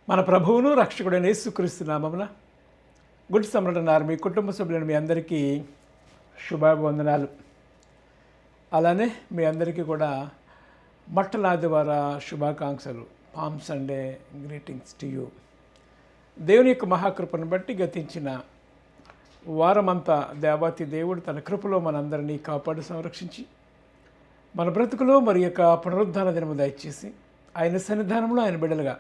మన ప్రభువును రక్షకుడైన యేసుక్రీస్తు నామమున గుడ్ సమరణ మీ కుటుంబ సభ్యులను మీ అందరికీ శుభాభివందనాలు. అలానే మీ అందరికీ కూడా మట్టల ఆదివార శుభాకాంక్షలు. Palm Sunday greetings to you. దేవుని యొక్క మహాకృపను బట్టి గతించిన వారమంతా దేవాతి దేవుడు తన కృపలో మనందరినీ కాపాడు సంరక్షించి మన బ్రతుకులో మరి యొక్క పునరుద్ధాన దినము దయచేసి ఆయన సన్నిధానంలో ఆయన బిడ్డలుగా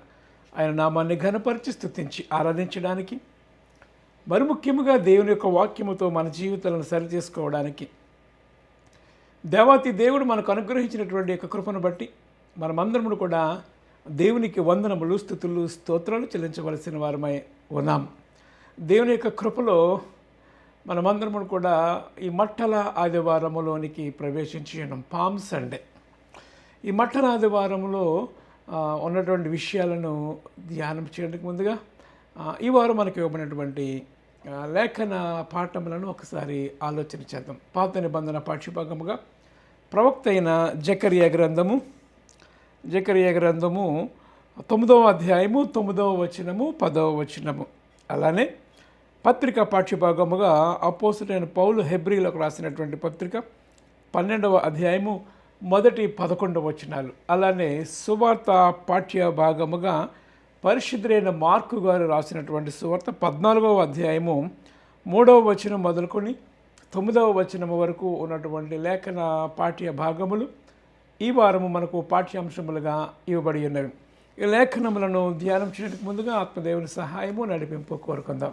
ఆయన నామాన్ని ఘనపరిచి స్తుతించి ఆరాధించడానికి, మరి ముఖ్యముగా దేవుని యొక్క వాక్యముతో మన జీవితాలను సరిచేసుకోవడానికి దేవాతి దేవుడు మనకు అనుగ్రహించినటువంటి యొక్క కృపను బట్టి మనమందరము కూడా దేవునికి వందనములు, స్తుతులు, స్తోత్రాలు చెల్లించవలసిన వారమై ఉన్నాం. దేవుని యొక్క కృపలో మనమందరము కూడా ఈ మట్టల ఆదివారములోనికి ప్రవేశించి ఉన్నాం. Palm Sunday. ఈ మట్టల ఆదివారంలో ఉన్నటువంటి విషయాలను ధ్యానం చేయడానికి ముందుగా ఈ వారం మనకు ఇవ్వబడినటువంటి లేఖన పాఠములను ఒకసారి ఆలోచన చేద్దాం. పాత నిబంధన పాఠ్యభాగముగా ప్రవక్త అయిన జకరియా గ్రంథము 9వ అధ్యాయము 9వ వచనము 10వ వచనము. అలానే పత్రిక పాఠ్యభాగముగా అపోస్తలుడైన పౌలు హెబ్రీలకు రాసినటువంటి పత్రిక 12వ అధ్యాయము 1-11 వచనాలు. అలానే సువార్త పాఠ్య భాగముగా పరిశుద్ధుడైన మార్కు గారు రాసినటువంటి సువార్త 14వ అధ్యాయము 3వ వచనం మొదలుకొని 9వ వచనము వరకు ఉన్నటువంటి లేఖన పాఠ్య భాగములు ఈ వారము మనకు పాఠ్యాంశములుగా ఇవ్వబడి ఉన్నవి. ఈ లేఖనములను ధ్యానం చేయడానికి ముందుగా ఆత్మదేవుని సహాయము నడిపింపు కోరుకుందాం.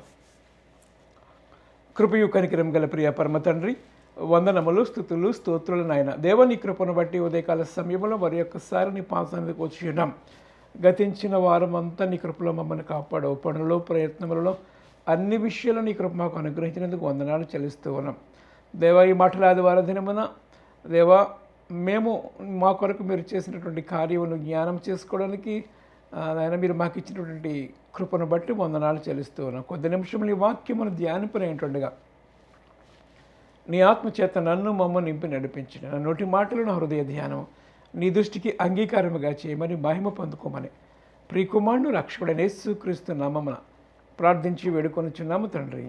కృపయు కనికరం గల ప్రియ పరమ తండ్రి, వందనములు, స్తుతులు, స్తోత్రులు నాయన. దేవుని కృపను బట్టి ఉదయకాల సమయంలో మరి ఒక్కసారి నీ పాసనకు వచ్చి ఉన్నాం. గతించిన వారం అంతా నీ కృపలో మమ్మల్ని కాపాడవు. పనులలో, ప్రయత్నములలో అన్ని విషయాలు నీ కృప మాకు అనుగ్రహించినందుకు వందనాలు చెల్లిస్తూ ఉన్నాం. దేవా, ఈ మాటల ఆదివార దినమున దేవా, మేము మా కొరకు మీరు చేసినటువంటి కార్యమును జ్ఞానం చేసుకోవడానికి ఆయన మీరు మాకు ఇచ్చినటువంటి కృపను బట్టి వందనాలు చెల్లిస్తూ ఉన్నాం. కొద్ది నిమిషములు ఈ వాక్యమును ధ్యానింపనేటువంటిగా నీ ఆత్మచేత నన్ను మమ్మల్ని నింపి నడిపించిన నా నోటి మాటలు, నా హృదయ ధ్యానం నీ దృష్టికి అంగీకారముగా చేయమని మహిమ పొందుకోమని ప్రియకుమారుడు రక్షకుడైన యేసుక్రీస్తు నామమున ప్రార్థించి వేడుకొనుచున్నాము తండ్రి,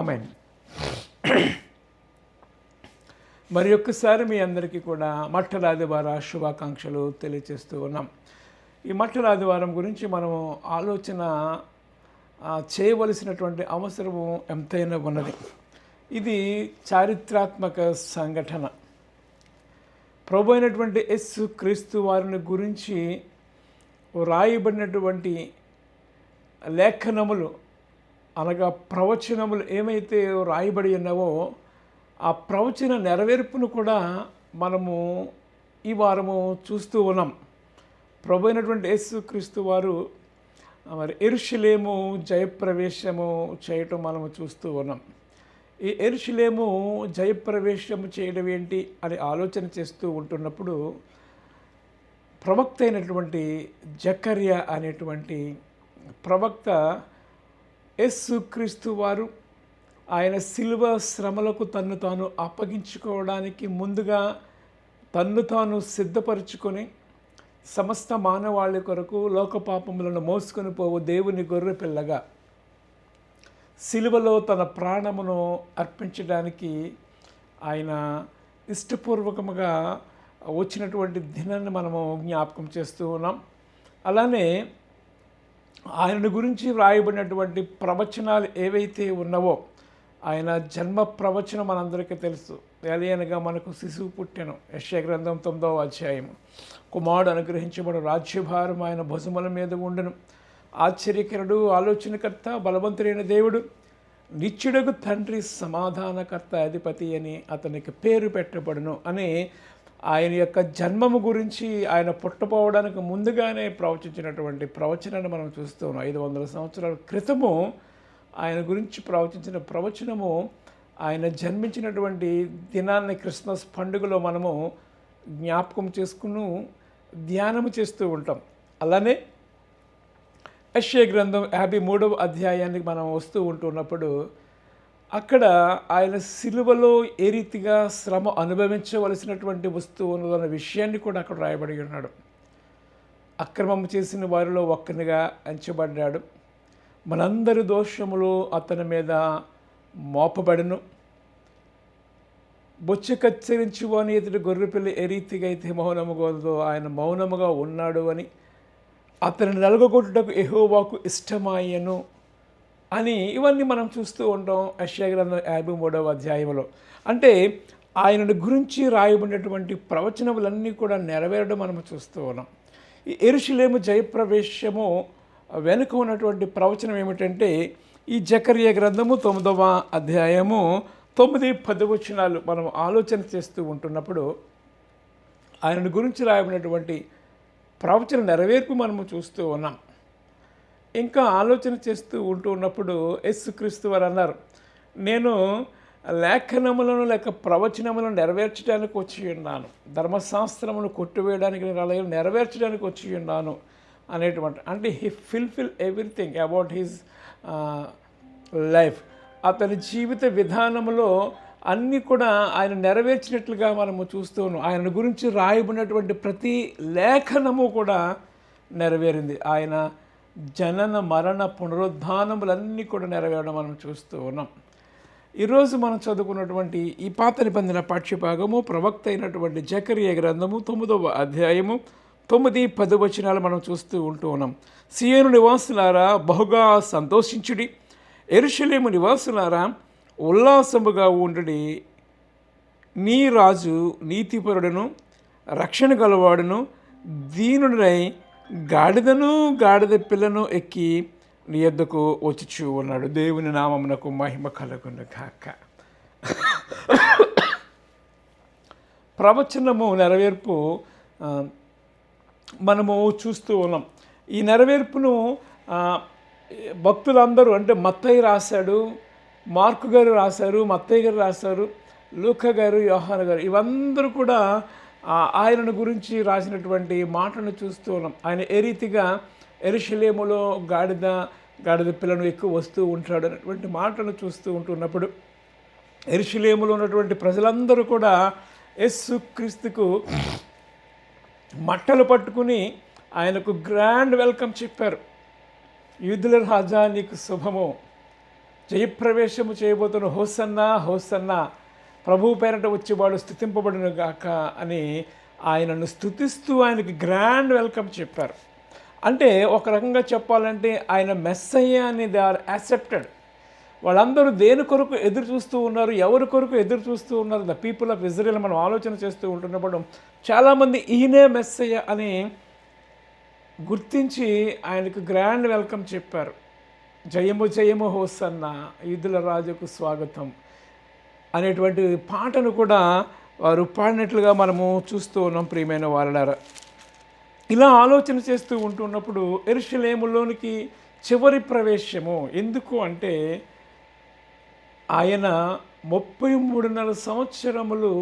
ఆమేన్. మరి ఒక్కసారి మీ అందరికీ కూడా మట్టల ఆదివార శుభాకాంక్షలు తెలియజేస్తూ ఉన్నాం. ఈ మట్టల ఆదివారం గురించి మనము ఆలోచన చేయవలసినటువంటి అవసరము ఎంతైనా ఉన్నది. ఇది చారిత్రాత్మక సంఘటన. ప్రభు అయినటువంటి యేసు క్రీస్తు వారిని గురించి రాయబడినటువంటి లేఖనములు అనగా ప్రవచనములు ఏమైతే రాయబడి ఉన్నావో ఆ ప్రవచన నెరవేర్పును కూడా మనము ఈ వారము చూస్తూ ఉన్నాం. ప్రభు అయినటువంటి యేసు క్రీస్తు వారు మరి యెరూషలేము జయప్రవేశము చేయటం మనము చూస్తూ ఉన్నాం. ఈ యెరూషలేము జయప్రవేశము చేయడం ఏంటి అని ఆలోచన చేస్తూ ఉంటున్నప్పుడు ప్రవక్త అయినటువంటి జకర్యా అనేటువంటి ప్రవక్త యేసుక్రీస్తు వారు ఆయన శిలువ శ్రమలకు తన్ను తాను అప్పగించుకోవడానికి ముందుగా తన్ను తాను సిద్ధపరచుకొని సమస్త మానవాళి కొరకు లోక పాపములను మోసుకొని పోవు దేవుని గొర్రె పిల్లగా శిలువలో తన ప్రాణమును అర్పించడానికి ఆయన ఇష్టపూర్వకముగా వచ్చినటువంటి దినాన్ని మనము జ్ఞాపకం చేస్తూ ఉన్నాం. అలానే ఆయన గురించి వ్రాయబడినటువంటి ప్రవచనాలు ఏవైతే ఉన్నావో ఆయన జన్మ ప్రవచనం మనందరికీ తెలుసు. ఏలియనగా మనకు శిశువు పుట్టెను. యెషయా గ్రంథం 9వ అధ్యాయము. కుమారుడు అనుగ్రహించబడు, రాజ్యభారం ఆయన భుజముల మీద ఉండును. ఆశ్చర్యకరుడు, ఆలోచనకర్త, బలవంతుడైన దేవుడు, నిత్యుడగు తండ్రి, సమాధానకర్త, అధిపతి అని అతనికి పేరు పెట్టబడును అని ఆయన యొక్క జన్మము గురించి ఆయన పుట్టపోవడానికి ముందుగానే ప్రవచించినటువంటి ప్రవచనాన్ని మనం చూస్తూ ఉన్నాం. 500 సంవత్సరాల క్రితము ఆయన గురించి ప్రవచించిన ప్రవచనము ఆయన జన్మించినటువంటి దినాన్ని క్రిస్మస్ పండుగలో మనము జ్ఞాపకం చేసుకుని ధ్యానము చేస్తూ ఉంటాం. అలానే యెషయా గ్రంథం 53వ అధ్యాయానికి మనం వస్తూ ఉంటున్నప్పుడు అక్కడ ఆయన సిలువలో ఏ రీతిగా శ్రమ అనుభవించవలసినటువంటి వస్తువులు అన్న విషయాన్ని కూడా అక్కడ రాయబడి ఉన్నాడు. అక్రమం చేసిన వారిలో ఒక్కనిగా ఎంచబడ్డాడు. మనందరి దోషములు అతని మీద మోపబడును. బొచ్చు కత్తిరించి వాని ఎదుటి గొర్రెపిల్ల ఏ రీతిగా అయితే మౌనముగోదో ఆయన మౌనముగా ఉన్నాడు అని, అతని నలుగగొట్టుటకు యెహోవాకు ఇష్టమాయెను అని ఇవన్నీ మనం చూస్తూ ఉంటాం యెషయా గ్రంథం 53వ అధ్యాయంలో. అంటే ఆయనను గురించి రాయబడినటువంటి ప్రవచనములన్నీ కూడా నెరవేరడం మనం చూస్తూ ఉన్నాం. ఈ యెరూషలేము జయప్రవేశము వెనుక ఉన్నటువంటి ప్రవచనం ఏమిటంటే, ఈ జకర్యా గ్రంథము 9వ అధ్యాయము 9-10 వచనాలు మనం ఆలోచన చేస్తూ ఉంటున్నప్పుడు ఆయనను గురించి రాయబడినటువంటి ప్రవచన నెరవేర్పు మనము చూస్తూ ఉన్నాం. ఇంకా ఆలోచన చేస్తూ ఉన్నప్పుడు యేసుక్రీస్తు వారు అన్నారు, నేను లేఖనములను లేక ప్రవచనములను నెరవేర్చడానికి వచ్చి ఉన్నాను, ధర్మశాస్త్రమును కొట్టివేయడానికి నేను నెరవేర్చడానికి వచ్చి ఉన్నాను అనేటువంటి, అంటే he fulfil everything about his life. అతని జీవిత విధానంలో అన్నీ కూడా ఆయన నెరవేర్చినట్లుగా మనము చూస్తూ ఉన్నాం. ఆయన గురించి రాయబడినటువంటి ప్రతి లేఖనము కూడా నెరవేరింది. ఆయన జనన మరణ పునరుద్ధానములన్నీ కూడా నెరవేరడం మనం చూస్తూ ఉన్నాం. ఈరోజు మనం చదువుకున్నటువంటి ఈ పాత నిబంధన పాఠ్యభాగము ప్రవక్త అయినటువంటి జకర్యా గ్రంథము 9వ అధ్యాయము 9-10 వచనాలు మనం చూస్తూ ఉన్నాం. సియోను నివాసులారా బహుగా సంతోషించుడి, యెరూషలేము నివాసులారా ఉల్లాసముగా ఉండుడి. నీ రాజు నీతిపరుడును రక్షణ గలవాడును దీనుడై గాడిదను గాడిద పిల్లను ఎక్కి నీ యొద్దకు వచ్చుచూ ఉన్నాడు. దేవుని నామమునకు మహిమ కలుగును గాక. ప్రవచనము నెరవేర్పు మనము చూస్తూ ఉన్నాం. ఈ నెరవేర్పును భక్తులందరూ, అంటే మత్తయి రాశాడు, మార్కు గారు రాశారు, మత్తయి గారు రాశారు, లూకా గారు, యోహాను గారు, ఇవందరూ కూడా ఆయనను గురించి రాసినటువంటి మాటను చూస్తూ ఉన్నాం. ఆయన ఏ రీతిగా యెరూషలేములో గాడిద పిల్లను ఎక్కువ వస్తూ ఉంటాడు అనేటువంటి మాటను చూస్తూ ఉంటున్నప్పుడు యెరూషలేములో ఉన్నటువంటి ప్రజలందరూ కూడా యేసుక్రీస్తుకు మట్టలు పట్టుకుని ఆయనకు గ్రాండ్ వెల్కమ్ చెప్పారు. యూదుల రాజా నీకు శుభము, జయప్రవేశము చేయబోతున్న హోసన్నా హోసన్నా, ప్రభువు పేరట వచ్చేవాడు స్తుతింపబడును గాక అని ఆయనను స్తుతిస్తూ ఆయనకి గ్రాండ్ వెల్కమ్ చెప్పారు. అంటే ఒక రకంగా చెప్పాలంటే ఆయన మెస్సయ్య అని దే ఆర్ యాక్సెప్టెడ్. వాళ్ళందరూ దేని కొరకు ఎదురు చూస్తూ ఉన్నారు, ఎవరి కొరకు ఎదురు చూస్తూ ఉన్నారు? The people of Israel. మనం ఆలోచన చేస్తూ ఉంటున్నప్పుడు చాలామంది ఈయనే మెస్సయ్య అని గుర్తించి ఆయనకు గ్రాండ్ వెల్కమ్ చెప్పారు. జయము జయము హోసన్న, యూదుల రాజుకు స్వాగతం అనేటువంటి పాటను కూడా వారు పాడినట్లుగా మనము చూస్తూ ఉన్నాం. ప్రియమైన వారలారా, ఇలా ఆలోచన చేస్తూ ఉంటున్నప్పుడు యెరూషలేములోనికి చివరి ప్రవేశము ఎందుకు అంటే, ఆయన 33.5 సంవత్సరములు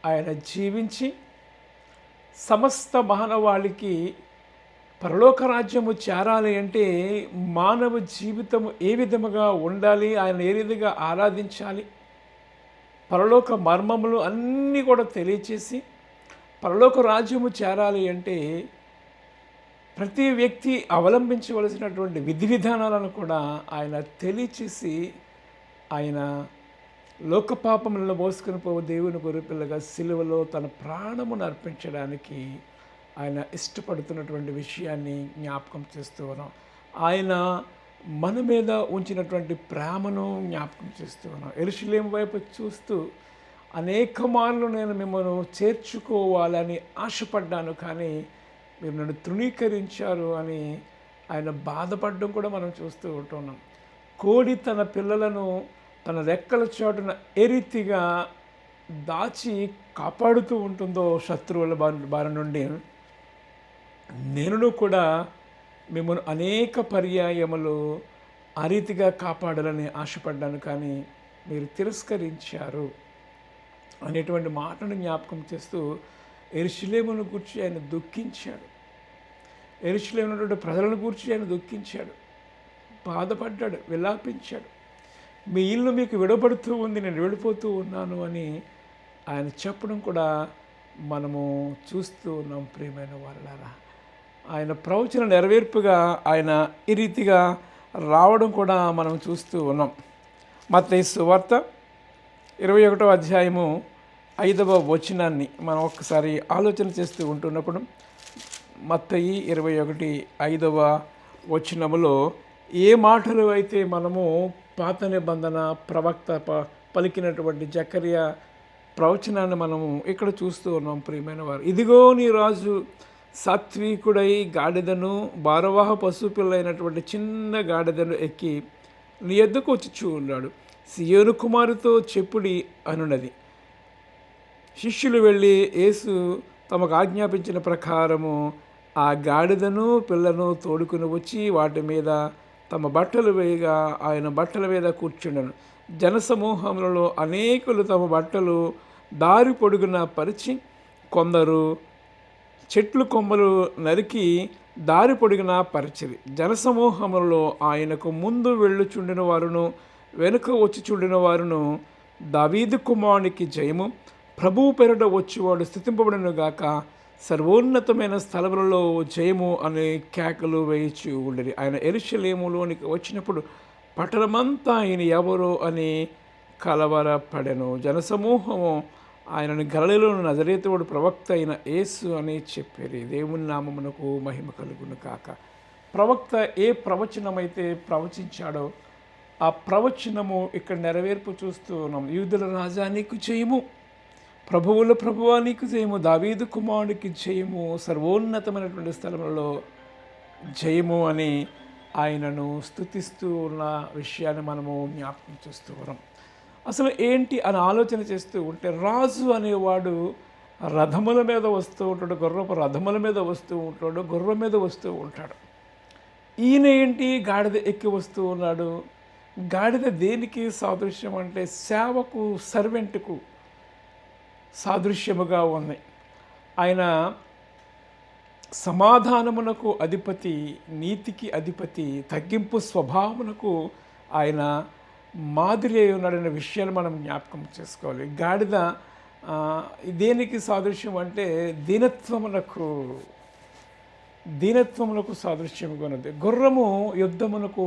ఆయన జీవించి సమస్త మానవాళికి పరలోక రాజ్యము చేరాలి అంటే మానవ జీవితము ఏ విధముగా ఉండాలి, ఆయన ఏ విధంగా ఆరాధించాలి, పరలోక మర్మములు అన్నీ కూడా తెలియచేసి పరలోక రాజ్యము చేరాలి అంటే ప్రతి వ్యక్తి అవలంబించవలసినటువంటి విధి విధానాలను కూడా ఆయన తెలియచేసి ఆయన లోకపాపములను మోసుకొని పోవు దేవుని గొర్రెపిల్లగా సిలువలో తన ప్రాణమును అర్పించడానికి ఆయన ఇష్టపడుతున్నటువంటి విషయాన్ని జ్ఞాపకం చేస్తూ ఉన్నాం. ఆయన మన మీద ఉంచినటువంటి ప్రేమను జ్ఞాపకం చేస్తూ ఉన్నాం. యెరూషలేము వైపు చూస్తూ అనేక మార్లు నేను మిమ్మల్ని చేర్చుకోవాలని ఆశపడ్డాను, కానీ మీరు నన్ను తృణీకరించారు అని ఆయన బాధపడడం కూడా మనం చూస్తూ ఉంటున్నాం. కోడి తన పిల్లలను తన రెక్కల చాటున ఏ రీతిగా దాచి కాపాడుతూ ఉంటుందో శత్రువుల బారి నుండి, నేను కూడా మిమ్మల్ని అనేక పర్యాయములు ఆ రీతిగా కాపాడాలని ఆశపడ్డాను, కానీ మీరు తిరస్కరించారు అనేటువంటి మాటను జ్ఞాపకం చేస్తూ యెరూషలేమును గూర్చి ఆయన దుఃఖించాడు. యెరూషలేములో ఉన్నటువంటి ప్రజలను గూర్చి ఆయన దుఃఖించాడు, బాధపడ్డాడు, విలాపించాడు. మీ ఇల్లు మీకు విడబడుతూ ఉంది, నేను వెళ్ళిపోతూ ఉన్నాను అని ఆయన చెప్పడం కూడా మనము చూస్తూ ఉన్నాం. ప్రియమైన వాళ్ళారా, ఆయన ప్రవచన నెరవేర్పుగా ఆయన ఈ రీతిగా రావడం కూడా మనం చూస్తూ ఉన్నాం. మత్తయి సువార్త 21వ అధ్యాయము 5వ వచనాన్ని మనం ఒక్కసారి ఆలోచన చేస్తూ ఉంటున్నప్పుడు, మత్తయి 21:5 వచనములో ఏ మాటలు అయితే మనము పాత నిబంధన ప్రవక్త పలికినటువంటి జకర్యా ప్రవచనాన్ని మనము ఇక్కడ చూస్తూ ఉన్నాం. ప్రియమైన వారు, ఇదిగో నీ రాజు సాత్వికుడై గాడిదను భారవాహ పశుపిల్ల అయినటువంటి చిన్న గాడిదను ఎక్కి నీ ఎద్దకు వచ్చి ఉన్నాడు. సియోను కుమారుతో చెప్పుడి అనున్నది. శిష్యులు వెళ్ళి యేసు తమకు ఆజ్ఞాపించిన ప్రకారము ఆ గాడిదను పిల్లను తోడుకుని వచ్చి వాటి మీద తమ బట్టలు వేయగా ఆయన బట్టల మీద కూర్చుండెను. జనసమూహములలో అనేకులు తమ బట్టలు దారి పొడుగున పరిచి, కొందరు చెట్లు కొమ్మలు నరికి దారి పొడిగిన పరిచిరి. జనసమూహములలో ఆయనకు ముందు వెళ్ళుచుండిన వారును వెనుక వచ్చి చుండిన వారును, దావీదు కుమారునికి జయము, ప్రభువు పేరిట వచ్చేవాడు స్తుతింపబడును గాక, సర్వోన్నతమైన స్థలములలో జయము అనే కేకలు వేయిచు ఉండేది. ఆయన యెరూషలేములోనికి వచ్చినప్పుడు పట్టణమంతా ఆయన ఎవరో అని కలవరపడెను. జనసమూహము ఆయనను గలిలయలోని నజరేతుడు ప్రవక్త అయిన యేసు అని చెప్పారు. దేవుని నామమునకు మహిమ కలుగును కాక. ప్రవక్త ఏ ప్రవచనమైతే ప్రవచించాడో ఆ ప్రవచనము ఇక్కడ నెరవేర్పు చూస్తూ ఉన్నాం. యూదుల రాజా నీకు జయము, ప్రభువుల ప్రభువా నీకు జయము, దావీదు కుమారుడికి జయము, సర్వోన్నతమైనటువంటి స్థలములలో జయము అని ఆయనను స్తుతిస్తూ ఉన్న విషయాన్ని మనము జ్ఞాపకం చేస్తూ ఉన్నాం. అసలు ఏంటి అని ఆలోచన చేస్తూ ఉంటే, రాజు అనేవాడు రథముల మీద వస్తూ ఉంటాడు, గుర్రపు రథముల మీద వస్తూ ఉంటాడు, గుర్రం మీద వస్తూ ఉంటాడు. ఈయన ఏంటి గాడిద ఎక్కి వస్తూ ఉన్నాడు? గాడిద దేనికి సాదృశ్యం అంటే సేవకు, సర్వెంట్కు సాదృశ్యముగా ఉంది. ఆయన సమాధానమునకు అధిపతి, నీతికి అధిపతి, తగ్గింపు స్వభావమునకు ఆయన మాదిరి అయి ఉన్నాడనే విషయాన్ని మనం జ్ఞాపకం చేసుకోవాలి. గాడిద దేనికి సాదృశ్యం అంటే దీనత్వమునకు సాదృశ్యముగా ఉన్నది. గుర్రము యుద్ధమునకు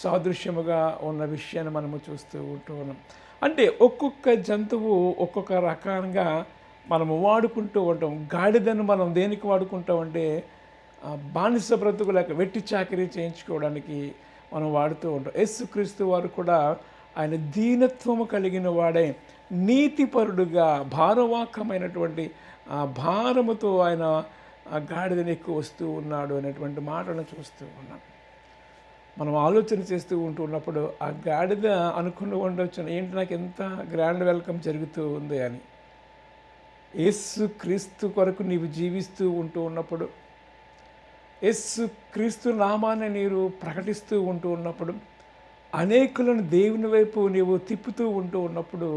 సాదృశ్యముగా ఉన్న విషయాన్ని మనము చూస్తూ ఉన్నాం. అంటే ఒక్కొక్క జంతువు ఒక్కొక్క రకంగా మనము వాడుకుంటూ ఉంటాం. గాడిదను మనం దేనికి వాడుకుంటాం అంటే బానిస బ్రతుకు లేక వెట్టి చాకరీ చేయించుకోవడానికి మనం వాడుతూ ఉంటాం. యేసుక్రీస్తు వారు కూడా ఆయన దీనత్వము కలిగిన వాడే, నీతిపరుడుగా భారవాకమైనటువంటి భారముతో ఆయన గాడిదని ఎక్కువ వస్తూ ఉన్నాడు అనేటువంటి మాటను చూస్తూ ఉన్నాం. మనం ఆలోచన చేస్తూ ఉంటున్నప్పుడు ఆ గాడిద అనుకుని ఉండొచ్చు, ఏంటి నాకు ఎంత గ్రాండ్ వెల్కమ్ జరుగుతూ ఉంది అని. యేసు క్రీస్తు కొరకు నీవు జీవిస్తూ ఉంటూ ఉన్నప్పుడు, యేసు క్రీస్తు నామాన్ని నీవు ప్రకటిస్తూ ఉంటూ ఉన్నప్పుడు, అనేకులను దేవుని వైపు నీవు తిప్పుతూ ఉంటూ ఉన్నప్పుడు,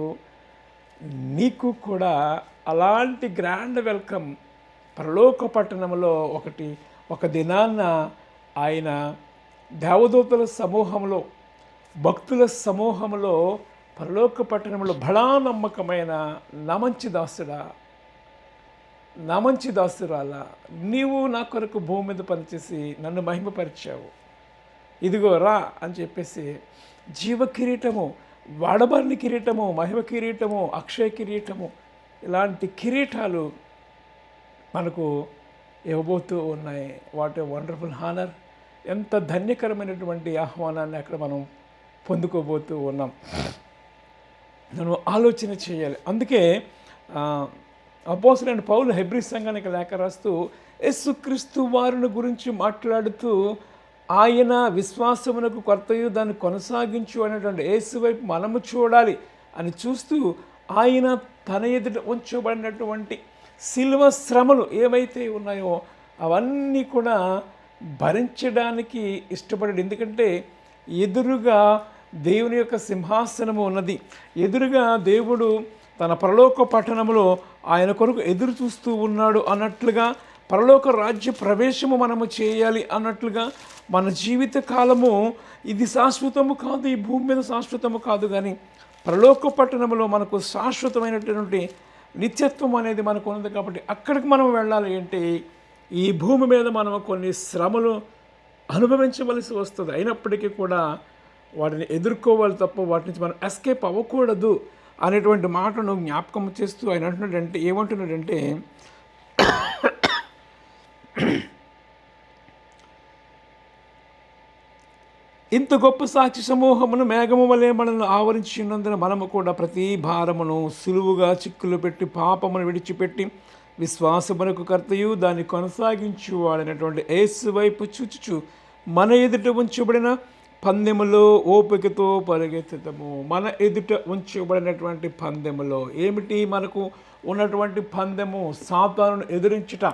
నీకు కూడా అలాంటి గ్రాండ్ వెల్కమ్ పరలోక పట్టణంలో ఒక దినాన్న ఆయన దేవదూతల సమూహంలో, భక్తుల సమూహంలో, పరలోక పట్టణంలో బడా నమ్మకమైన నా మంచి దాసురాలా, నీవు నా కొరకు భూమి మీద పనిచేసి నన్ను మహిమపరిచావు, ఇదిగో రా అని చెప్పేసి జీవ కిరీటము, వాడబడిన కిరీటము, మహిమ కిరీటము, అక్షయ కిరీటము, ఇలాంటి కిరీటాలు మనకు ఇవ్వబోతూ ఉన్నాయి. What a wonderful honour! ఎంత ధన్యకరమైనటువంటి ఆహ్వానాన్ని అక్కడ మనం పొందుకోబోతూ ఉన్నాం. మనం ఆలోచన చేయాలి. అందుకే అపోస్తలుడైన పౌలు హెబ్రీ సంఘానికి లేఖ రాస్తూ యేసుక్రీస్తు వారిని గురించి మాట్లాడుతూ, ఆయన విశ్వాసమునకు కొరతయు దాన్ని కొనసాగించు అనేటువంటి యేసు వైపు మనము చూడాలి అని చూస్తూ, ఆయన తన ఎదుట ఉంచబడినటువంటి శిలువ శ్రమలు ఏవైతే ఉన్నాయో అవన్నీ కూడా భరించడానికి ఇష్టపడాడు. ఎందుకంటే ఎదురుగా దేవుని యొక్క సింహాసనము ఉన్నది. ఎదురుగా దేవుడు తన పరలోక పట్టణంలో ఆయన కొరకు ఎదురు చూస్తూ ఉన్నాడు అన్నట్లుగా, పరలోక రాజ్య ప్రవేశము మనము చేయాలి అన్నట్లుగా, మన జీవిత కాలము ఇది శాశ్వతము కాదు, ఈ భూమి మీద శాశ్వతము కాదు, కానీ పరలోక పట్టణంలో మనకు శాశ్వతమైనటువంటి నిత్యత్వం అనేది మనకు ఉన్నది. కాబట్టి అక్కడికి మనం వెళ్ళాలి అంటే ఈ భూమి మీద మనం కొన్ని శ్రమలు అనుభవించవలసి వస్తుంది. అయినప్పటికీ కూడా వాటిని ఎదుర్కోవాలి తప్ప వాటి నుంచి మనం ఎస్కేప్ అవ్వకూడదు అనేటువంటి మాటను జ్ఞాపకం చేస్తూ ఆయన అంటున్నాడంటే, ఏమంటున్నాడంటే, ఇంత గొప్ప సాక్షి సమూహమును మేఘము వలె మనల్ని ఆవరించి ఉన్నందున మనము కూడా ప్రతి భారమును సులువుగా చిక్కులు పెట్టి పాపమును విడిచిపెట్టి విశ్వాసమునకు కర్తయు దాన్ని కొనసాగించువాడైనటువంటి యేసు వైపు చూచుచు మన ఎదుట ఉంచబడిన పందెములో ఓపికతో పరిగెత్తుతాము. మన ఎదుట ఉంచబడినటువంటి పందెములో ఏమిటి మనకు ఉన్నటువంటి పందెము? సాతానును ఎదురించుట,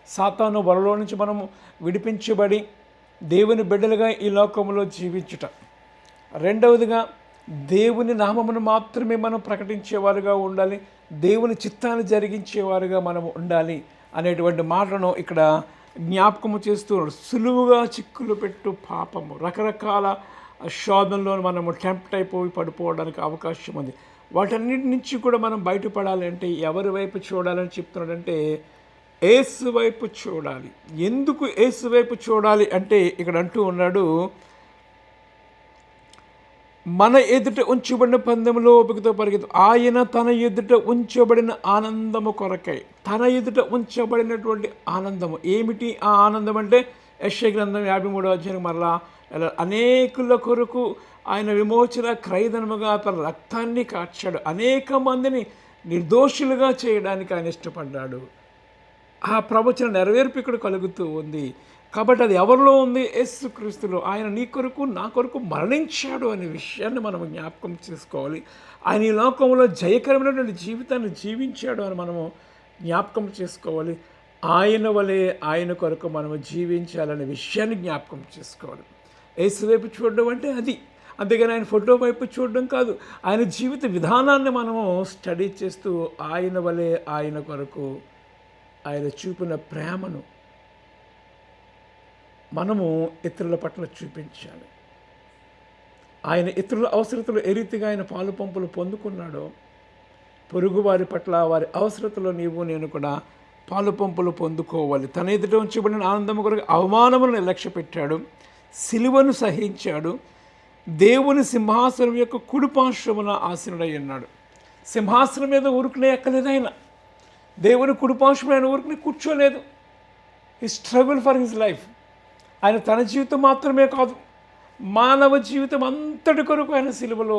సాతాను వలలో నుంచి మనము విడిపించబడి దేవుని బిడ్డలుగా ఈ లోకంలో జీవించుట. రెండవదిగా దేవుని నామమును మాత్రమే మనం ప్రకటించేవారుగా ఉండాలి, దేవుని చిత్తాన్ని జరిగించేవారుగా మనం ఉండాలి అనేటువంటి మాటను ఇక్కడ జ్ఞాపకము చేస్తున్నాడు. సులువుగా చిక్కులు పెట్టు పాపము, రకరకాల శోధనలో మనము టెంప్ట్ అయిపోయి పడిపోవడానికి అవకాశం ఉంది. వాటన్నిటి నుంచి కూడా మనం బయటపడాలి అంటే ఎవరి వైపు చూడాలని చెప్తున్నాడంటే యేసు వైపు చూడాలి. ఎందుకు యేసు వైపు చూడాలి అంటే ఇక్కడ అంటూ ఉన్నాడు, మన ఎదుట ఉంచబడిన పందెములో ఓపికతో పరిగెత్తు. ఆయన తన ఎదుట ఉంచబడిన ఆనందము కొరకై, తన ఎదుట ఉంచబడినటువంటి ఆనందము ఏమిటి? ఆ ఆనందం అంటే యెషయా గ్రంథం 53వ అధ్యాయం మరలా అనేకుల కొరకు ఆయన విమోచన క్రయధనముగా తన రక్తాన్ని కార్చాడు. అనేక మందిని నిర్దోషులుగా చేయడానికి ఆయన ఇష్టపడ్డాడు. ఆ ప్రవచన నెరవేర్పు ఇక్కడ కలుగుతూ ఉంది. కాబట్టి అది ఎవరిలో ఉంది? యేసుక్రీస్తులో. ఆయన నీ కొరకు నా కొరకు మరణించాడు అనే విషయాన్ని మనం జ్ఞాపకం చేసుకోవాలి. ఆయన ఈ లోకంలో జయకరమైనటువంటి జీవితాన్ని జీవించాడు అని మనము జ్ఞాపకం చేసుకోవాలి. ఆయన వలె ఆయన కొరకు మనము జీవించాలనే విషయాన్ని జ్ఞాపకం చేసుకోవాలి. యేసు వైపు చూడడం అంటే అది. అంతేగాని ఆయన ఫోటో వైపు చూడడం కాదు. ఆయన జీవిత విధానాన్ని మనము స్టడీ చేస్తూ ఆయన వలె ఆయన కొరకు ఆయన చూపిన ప్రేమను మనము ఇతరుల పట్ల చూపించాలి. ఆయన ఇతరుల అవసరతలు ఏ రీతిగా ఆయన పాలు పంపులు పొందుకున్నాడో, పొరుగు వారి పట్ల వారి అవసరతలో నీవు నేను కూడా పాలు పంపులు పొందుకోవాలి. తన ఎదుట ఉంచబడిన ఆనందము కొరకు అవమానములను లక్ష్యపెట్టాడు, సిలువను సహించాడు, దేవుని సింహాసనం యొక్క కుడిపార్శ్వమున ఆసీనుడై ఉన్నాడు. సింహాసనం మీద ఊరుకునే ఎక్కలేదు ఆయన. దేవుని కుడిపార్శ్వమున ఆయన ఊరుకుని కూర్చోలేదు. ఈ స్ట్రగుల్ ఫర్ హిజ్ లైఫ్. ఆయన తన జీవితం మాత్రమే కాదు, మానవ జీవితం అంతటి కొరకు ఆయన సిలువలో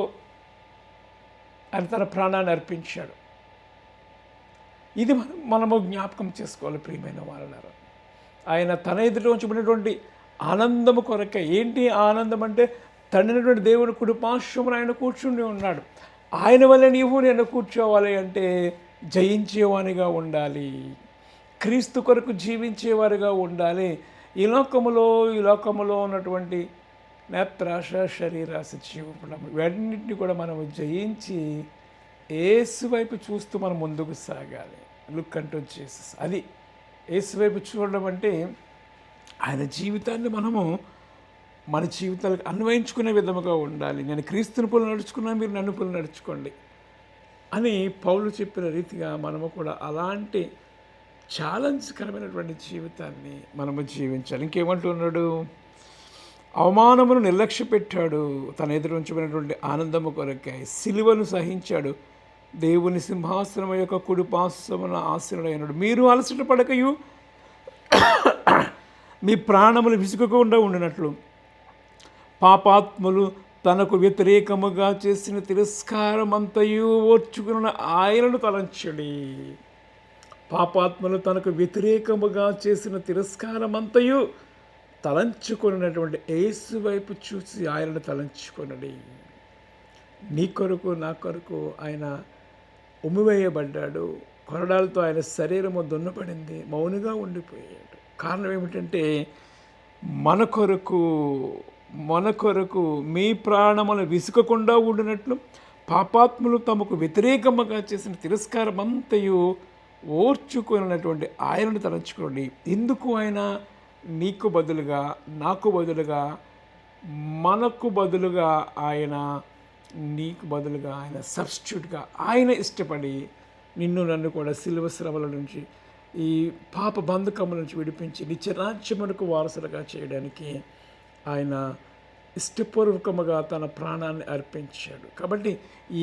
ఆయన తన ప్రాణాన్ని అర్పించాడు. ఇది మనము జ్ఞాపకం చేసుకోవాలి ప్రియమైన వాళ్ళారా. ఆయన తన ఎదుట ఉంచబడినటువంటి ఆనందము కొరకే. ఏంటి ఆనందం అంటే, తండ్రినటువంటి దేవుని కుడిపార్శ్వమున ఆయన కూర్చుండి ఉన్నాడు. ఆయన వల్ల నీవు నేను కూర్చోవాలి అంటే జయించేవానిగా ఉండాలి, క్రీస్తు కొరకు జీవించేవారుగా ఉండాలి. ఈ లోకములో ఉన్నటువంటి నేత్రాశ, శరీరాశ, జీవపడము ఇవన్నింటినీ కూడా మనము జయించి యేసు వైపు చూస్తూ మనం ముందుకు సాగాలి. లుక్ అంటూ జీసస్. అది యేసు వైపు చూడడం అంటే ఆయన జీవితాన్ని మనము మన జీవితాలకు అన్వయించుకునే విధముగా ఉండాలి. నేను క్రీస్తుని పోలు నడుచుకున్నా, మీరు నన్ను పోలు నడుచుకోండి అని పౌలు చెప్పిన రీతిగా మనము కూడా అలాంటి ఛాలెంజ్కరమైనటువంటి జీవితాన్ని మనము జీవించాలి. ఇంకేమంటున్నాడు? అవమానమును నిర్లక్ష్య పెట్టాడు, తన ఎదురు ఉంచబడినటువంటి ఆనందము కొరకై సిలువను సహించాడు, దేవుని సింహాసనం యొక్క కుడిపార్శ్వమున ఆసీనుడైనాడు. మీరు అలసట పడకయు మీ ప్రాణములు విసుగకుండా ఉండినట్లు పాపాత్ములు తనకు వ్యతిరేకముగా చేసిన తిరస్కారమంతయు ఓర్చుకున్న ఆయనను తలంచడి. పాపాత్ములు తనకు వ్యతిరేకముగా చేసిన తిరస్కారమంతయు తలంచుకున్నటువంటి యేసు వైపు చూసి ఆయనను తలంచుకొనడి. నీ కొరకు నా కొరకు ఆయన ఉమ్మివేయబడ్డాడు. కొరడాలతో ఆయన శరీరము దున్నపడింది, మౌనిగా ఉండిపోయాడు. కారణం ఏమిటంటే మన కొరకు మీ ప్రాణములు విసుకకుండా ఉండినట్లు పాపాత్ములు తమకు వ్యతిరేకముగా చేసిన తిరస్కారం అంతయు ఓర్చుకున్నటువంటి ఆయనను తలంచుకోండి. ఎందుకు ఆయన నీకు బదులుగా, నాకు బదులుగా, మనకు బదులుగా ఆయన, నీకు బదులుగా ఆయన సబ్స్టిట్యూట్గా ఆయన ఇష్టపడి నిన్ను నన్ను కూడా సిలువ శ్రమల నుంచి ఈ పాప బంధకముల నుంచి విడిపించి నిత్యరాజ్యమునకు వారసులుగా చేయడానికి ఆయన ఇష్టపూర్వకముగా తన ప్రాణాన్ని అర్పించాడు. కాబట్టి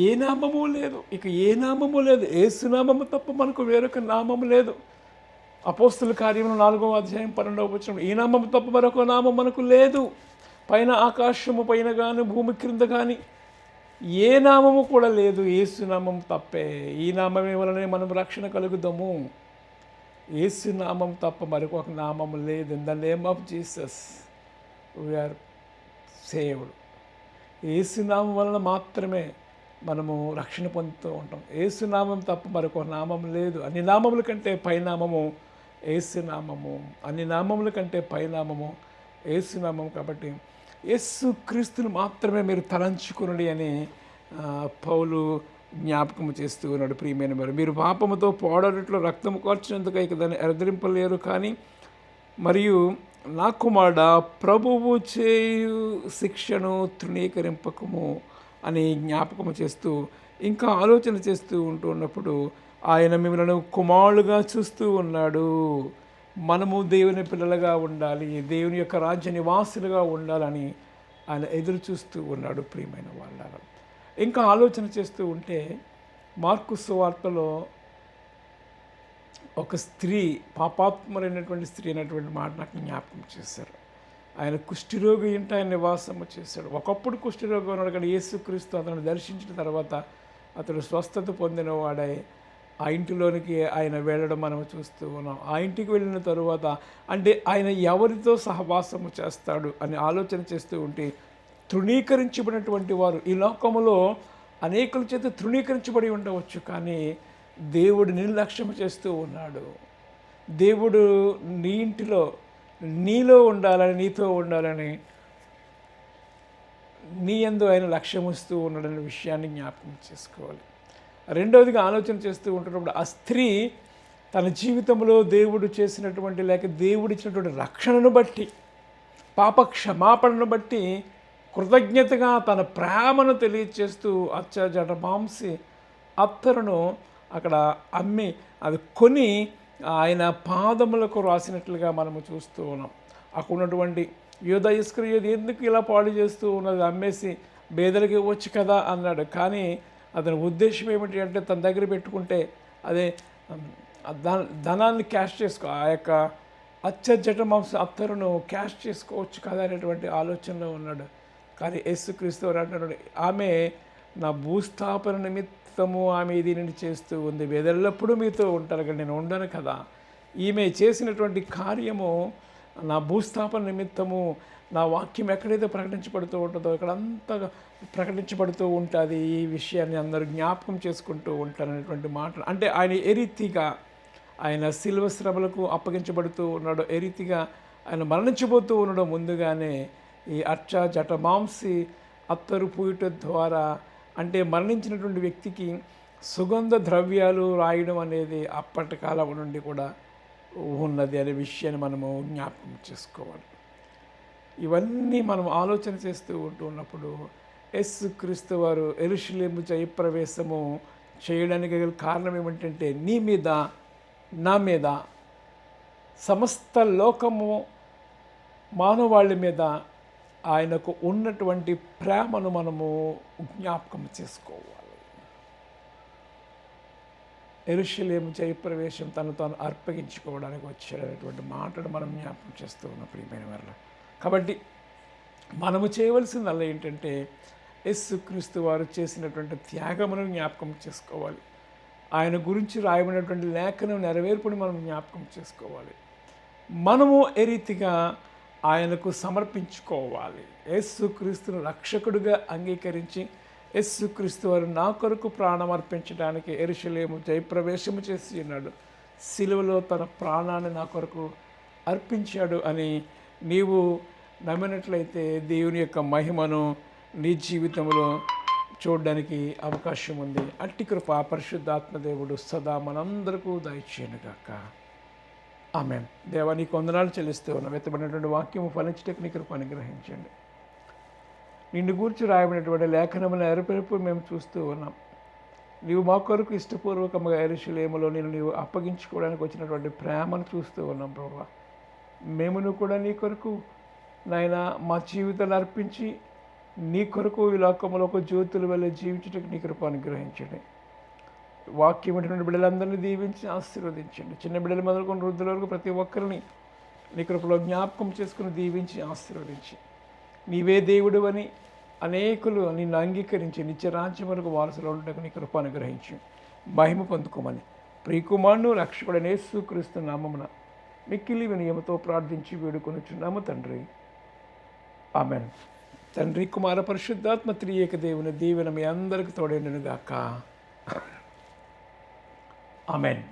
ఏ నామము లేదు, ఇక ఏ నామము లేదు, యేసునామము తప్ప మనకు వేరొక నామము లేదు. అపోస్తుల కార్యములు 4వ అధ్యాయం 12వ వచనం, ఈ నామము తప్ప మరొక నామం మనకు లేదు, పైన ఆకాశము పైన కానీ భూమి క్రింద కానీ ఏ నామము కూడా లేదు, యేసునామం తప్పే. ఈ నామమే వలనే మనం రక్షణ కలుగుదాము. యేసునామం తప్ప మరొక నామము లేదు. In the name of Jesus we are saved. యేసునామం వలన మాత్రమే మనము రక్షణ పొందుతూ ఉంటాం. యేసునామం తప్ప మరొక నామం లేదు. అన్ని నామముల కంటే పైనామము యేసునామము, అన్ని నామముల కంటే పైనామము యేసునామం. కాబట్టి యేసు క్రీస్తును మాత్రమే మీరు తలంచుకునడి అని పౌలు జ్ఞాపకం చేస్తూ ఉన్నాడు. ప్రియమైన వారు, మీరు పాపముతో పోరాడట్లో రక్తము కార్చినందుకు ఇక దాన్ని ఎరదరింపలేరు, కానీ మరియు నా కుమారుడా, ప్రభువు చేయు శిక్షను తృణీకరింపకము అని జ్ఞాపకము చేస్తూ ఇంకా ఆలోచన చేస్తూ ఉన్నప్పుడు ఆయన మిమ్మల్ని కుమారులుగా చూస్తూ ఉన్నాడు. మనము దేవుని పిల్లలుగా ఉండాలి, దేవుని యొక్క రాజ్య నివాసులుగా ఉండాలని ఆయన ఎదురు చూస్తూ ఉన్నాడు. ప్రియమైన వాళ్ళ ఇంకా ఆలోచన చేస్తూ ఉంటే మార్కు సువార్తలో ఒక స్త్రీ, పాపాత్ములైనటువంటి స్త్రీ అనేటువంటి మాట నాకు జ్ఞాపకం చేశారు. ఆయన కుష్ఠిరోగి ఇంట ఆయన నివాసము చేశాడు. ఒకప్పుడు కుష్ఠిరోగి ఉన్నాడు, కానీ యేసుక్రీస్తు అతను దర్శించిన తర్వాత అతడు స్వస్థత పొందిన వాడై ఆ ఇంటిలోనికి ఆయన వెళ్ళడం మనం చూస్తూ ఉన్నాం. ఆ ఇంటికి వెళ్ళిన తరువాత అంటే ఆయన ఎవరితో సహవాసము చేస్తాడు అని ఆలోచన చేస్తూ ఉంటే తృణీకరించబడినటువంటి వారు ఈ లోకములో అనేకుల చేత తృణీకరించబడి ఉండవచ్చు, కానీ దేవుడు నిర్లక్ష్యం చేస్తూ ఉన్నాడు. దేవుడు నీ ఇంటిలో నీలో ఉండాలని, నీతో ఉండాలని, నీ యందు ఆయన లక్ష్యం ఇస్తూ ఉన్నాడనే విషయాన్ని జ్ఞాపకం చేసుకోవాలి. రెండవదిగా ఆలోచన చేస్తూ ఉంటున్నప్పుడు ఆ స్త్రీ తన జీవితంలో దేవుడు చేసినటువంటి లేక దేవుడు ఇచ్చినటువంటి రక్షణను బట్టి, పాప క్షమాపణను బట్టి కృతజ్ఞతగా తన ప్రేమను తెలియచేస్తూ జటమాంసి అత్తరును అక్కడ అమ్మి అది కొని ఆయన పాదములకు రాసినట్లుగా మనము చూస్తూ ఉన్నాం. అక్కడ ఉన్నటువంటి యూదా ఇస్కరియోతు ఎందుకు ఇలా పాడు చేస్తూ ఉన్నది, అమ్మేసి బేదలకి ఇవ్వచ్చు కదా అన్నాడు. కానీ అతని ఉద్దేశం ఏమిటి అంటే తన దగ్గర పెట్టుకుంటే అదే ధనాన్ని క్యాష్ చేసుకో, ఆ యొక్క జటమాంస అత్తరును క్యాష్ చేసుకోవచ్చు కదా అనేటువంటి ఆలోచనలో ఉన్నాడు. కానీ యేసుక్రీస్తు అంటున్నాడు, ఆమె నా భూస్థాపన నిమిత్తము ఆమె దీనిని చేస్తూ ఉంది, వేదెల్లప్పుడూ మీతో ఉంటారు కానీ నేను ఉండను కదా. ఈమె చేసినటువంటి కార్యము నా భూస్థాపన నిమిత్తము, నా వాక్యం ఎక్కడైతే ప్రకటించబడుతూ ఉంటుందో ఇక్కడంతా ప్రకటించబడుతూ ఉంటుంది. ఈ విషయాన్ని అందరూ జ్ఞాపకం చేసుకుంటూ ఉంటారు అనేటువంటి మాట. అంటే ఆయన ఏ రీతిగా ఆయన శిలువ శ్రమలకు అప్పగించబడుతూ ఉన్నాడో, ఏ రీతిగా ఆయన మరణించబోతూ ఉన్నాడో ముందుగానే ఈ జటమాంసి అత్తరు పూయట ద్వారా, అంటే మరణించినటువంటి వ్యక్తికి సుగంధ ద్రవ్యాలు రాయడం అనేది అప్పటి కాలం నుండి కూడా ఉన్నది అనే విషయాన్ని మనము జ్ఞాపకం చేసుకోవాలి. ఇవన్నీ మనం ఆలోచన చేస్తూ ఉన్నప్పుడు యేసుక్రీస్తు వారు యెరూషలేము జయప్రవేశము చేయడానికి గల కారణం ఏమిటంటే నీ మీద, నా మీద, సమస్త లోకము మానవాళి మీద ఆయనకు ఉన్నటువంటి ప్రేమను మనము జ్ఞాపకం చేసుకోవాలి. యెరూషలేము జయప్రవేశం తను తాను అర్పగించుకోవడానికి వచ్చాడనేటువంటి మాటను మనం జ్ఞాపకం చేస్తూ ఉన్నాం ప్రియమైన వారు. కాబట్టి మనము చేయవలసిందల్లా ఏంటంటే యేసుక్రీస్తు వారు చేసినటువంటి త్యాగమును జ్ఞాపకం చేసుకోవాలి. ఆయన గురించి రాయబడినటువంటి లేఖనం నెరవేర్పుని మనం జ్ఞాపకం చేసుకోవాలి. మనము ఏ రీతిగా ఆయనకు సమర్పించుకోవాలి. యేసుక్రీస్తును రక్షకుడిగా అంగీకరించి యేసుక్రీస్తు వారు నా కొరకు ప్రాణం అర్పించడానికి యెరూషలేము జయప్రవేశము చేసి ఉన్నాడు, సిలువలో తన ప్రాణాన్ని నా కొరకు అర్పించాడు అని నీవు నమ్మినట్లయితే దేవుని యొక్క మహిమను నీ జీవితంలో చూడడానికి అవకాశం ఉంది. అట్టి కృప పరిశుద్ధాత్మ దేవుడు సదా మనందరికీ దయచేయనుగాక. ఆమేన్. దేవా నీకు వందనాలు చెల్లిస్తూ ఉన్నాం. వెతబడినటువంటి వాక్యము ఫలించటకు నీ కృప అనుగ్రహించండి. నిన్ను గూర్చి రాయబడినటువంటి లేఖనముల ఎరపెరుపు మేము చూస్తూ ఉన్నాం. నీవు మా కొరకు ఇష్టపూర్వకంగా యెరూషలేములో నీవు అప్పగించుకోవడానికి వచ్చినటువంటి ప్రేమను చూస్తూ ఉన్నాం ప్రభువా. మేమును కూడా నీ కొరకు నాయన మా జీవితాలు అర్పించి నీ కొరకు ఈ లోకంలో ఒక జ్యోతులు వెళ్ళి జీవించడానికి నీ కృప అనుగ్రహించండి. వాక్యం వింటున్న బిడ్డలందరినీ దీవించి ఆశీర్వదించండి. చిన్న బిడ్డలు మొదలుకొని వృద్ధుల వరకు ప్రతి ఒక్కరిని నీ కృపలో జ్ఞాపకం చేసుకుని దీవించి ఆశీర్వదించి నీవే దేవుడు అని అనేకులు నిన్ను అంగీకరించి నిత్యరాజ్యం వరకు వారసులు ఉండటకు నీ కృప అనుగ్రహించి మహిమ పొందుకోమని ప్రియకుమారుడు రక్షకుడైన యేసుక్రీస్తు నామమున మిక్కిలి వినయముతో ప్రార్థించి వేడుకొనుచున్నాము తండ్రి. ఆమెన్. తండ్రి, కుమార, పరిశుద్ధాత్మ త్రియేక దేవుని దీవెన మీ అందరికి తోడైనను గాక. ఆమెన్.